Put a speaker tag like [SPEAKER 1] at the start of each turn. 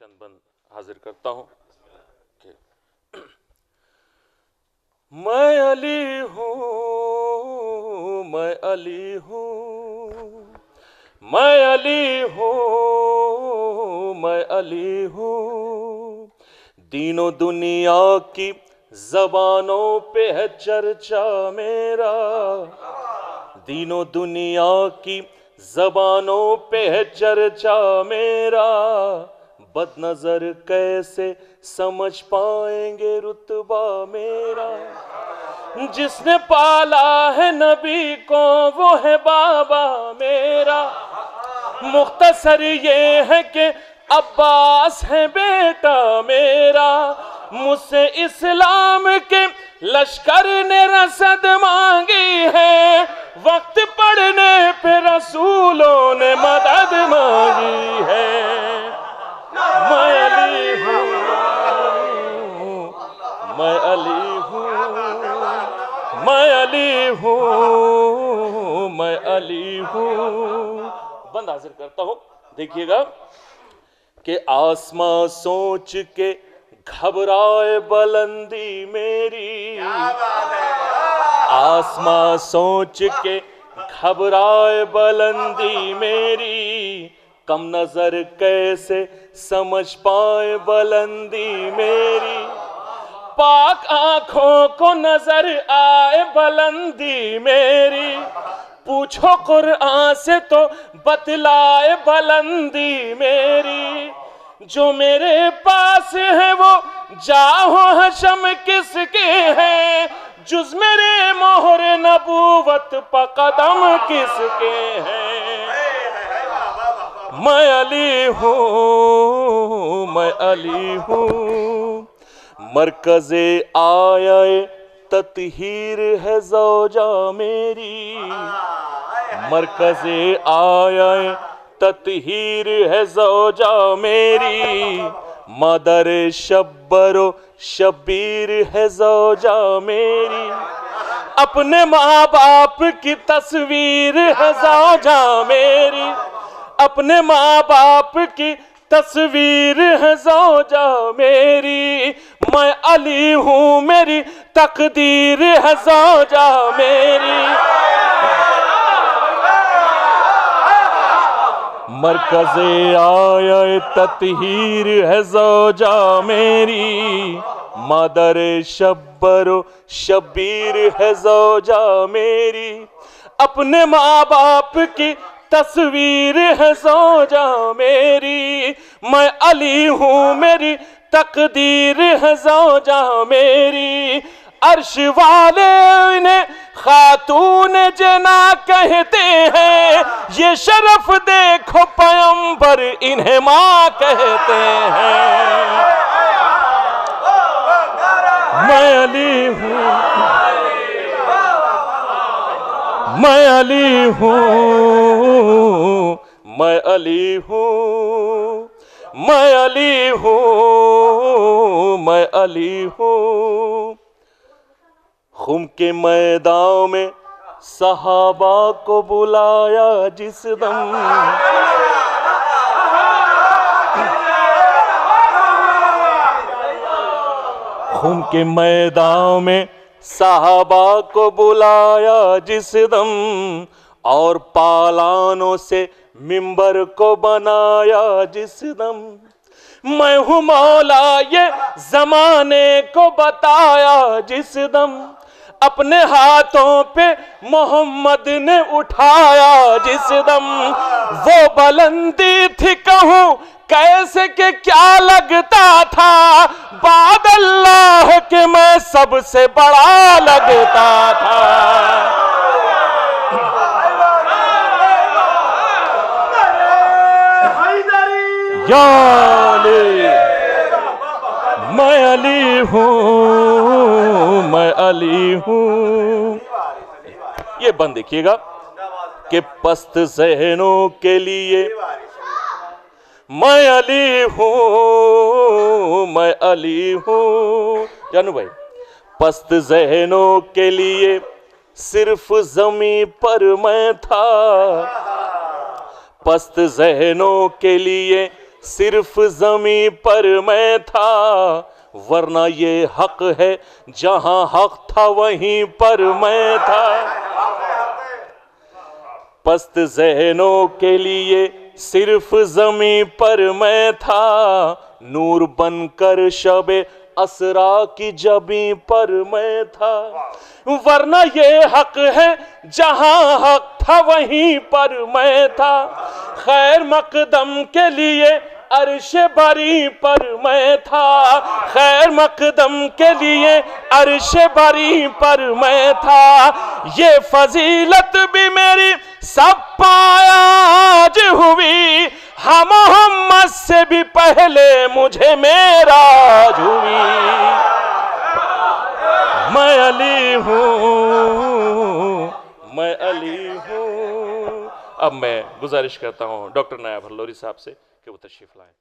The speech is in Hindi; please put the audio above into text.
[SPEAKER 1] चंद बंद हाजिर करता हूं कि मैं अली हूं, मैं अली हूं, मैं अली हूं, मैं अली हूं। दीनों दुनिया की जबानों पे है चर्चा मेरा, दीनों दुनिया की जबानों पे है चर्चा मेरा। बदनजर कैसे समझ पाएंगे रुतबा मेरा। जिसने पाला है नबी को वो है बाबा मेरा। मुख्तसर ये है कि अब्बास है बेटा मेरा। मुझसे इस्लाम के लश्कर ने रसद मांगी है, वक्त पड़ने पे रसूलों ने मदद मांगी है। मैं अली हूँ, मैं अली हूँ, मैं अली हूँ, मैं अली हूँ। बंद हाजिर करता हूँ। देखिएगा कि आसमां सोच के घबराए बुलंदी मेरी, आसमां सोच के घबराए बुलंदी मेरी। कम नजर कैसे समझ पाए बुलंदी मेरी। पाक आंखों को नजर आए बुलंदी मेरी। पूछो कुरान से तो बतलाए बुलंदी मेरी। जो मेरे पास है वो जाहो हशम किसके है, जुज मेरे मोहर नबूवत पर कदम किसके हैं। मैं अली हूँ, मैं अली हूँ। मरकज़े आये ततहीर है ज़ौजा मेरी। मरकज़े आये ततहीर है ज़ौजा मेरी। मदर शब्बरो शब्बीर है ज़ौजा मेरी। अपने माँ बाप की तस्वीर है ज़ौजा मेरी। अपने माँ बाप की तस्वीर है ज़ौजा मेरी। मैं अली हूँ, मेरी तकदीर है ज़ौजा मेरी। मरकज़े आये ततहीर है ज़ौजा मेरी। मदर शब्बरो शब्बीर है ज़ौजा मेरी। अपने माँ बाप की तस्वीर है ज़ौजा मेरी। मैं अली हूँ, मेरी तकदीर है ज़ौजा मेरी। अर्श वाले इन्हें खातून जना कहते हैं। ये शरफ देखो पैगंबर इन्हें माँ कहते हैं। मैं अली हूँ, मैं अली हूँ, मैं अली हूँ, मैं अली हूँ, मैं अली हूँ। खुम के मैदान में सहाबा को बुलाया जिस दम, खुम के मैदान में सहाबा को बुलाया जिस दम। और पालानों से मिंबर को बनाया जिस दम। मैं हूँ मौला ये जमाने को बताया जिस दम। अपने हाथों पे मोहम्मद ने उठाया जिस दम। वो बुलंदी थी कहूँ कैसे के क्या लगता था। बाद अल्लाह के मैं सबसे बड़ा लगता था। या अली, मैं अली हूँ, मैं अली हूँ। ये बंद देखिएगा कि पस्त ज़हनों के लिए मैं अली हूँ, मैं अली हूँ। जानू भाई, पस्त ज़हनों के लिए सिर्फ ज़मीं पर मैं था। पस्त ज़हनों के लिए सिर्फ ज़मीं पर मैं था, वरना ये हक है जहां हक था वहीं पर मैं था। पस्त ज़हनों के लिए सिर्फ ज़मीं पर मैं था, नूर बनकर शबे असरा की जबीं पर मैं था। वरना ये हक है जहां हक था वहीं पर मैं था। खैर मकदम के लिए अर्श बरी पर मैं था, खैर मकदम के लिए अर्श बरी पर मैं था। ये फजीलत भी मेरी सब पायाज हुई, हाँ मोहम्मद से भी पहले मुझे मेराज हुई। मैं अली हूँ, मैं अली हूँ। अब मैं गुजारिश करता हूँ डॉक्टर नायब हल्लोरी साहब से कि वो तशरीफ लाएं।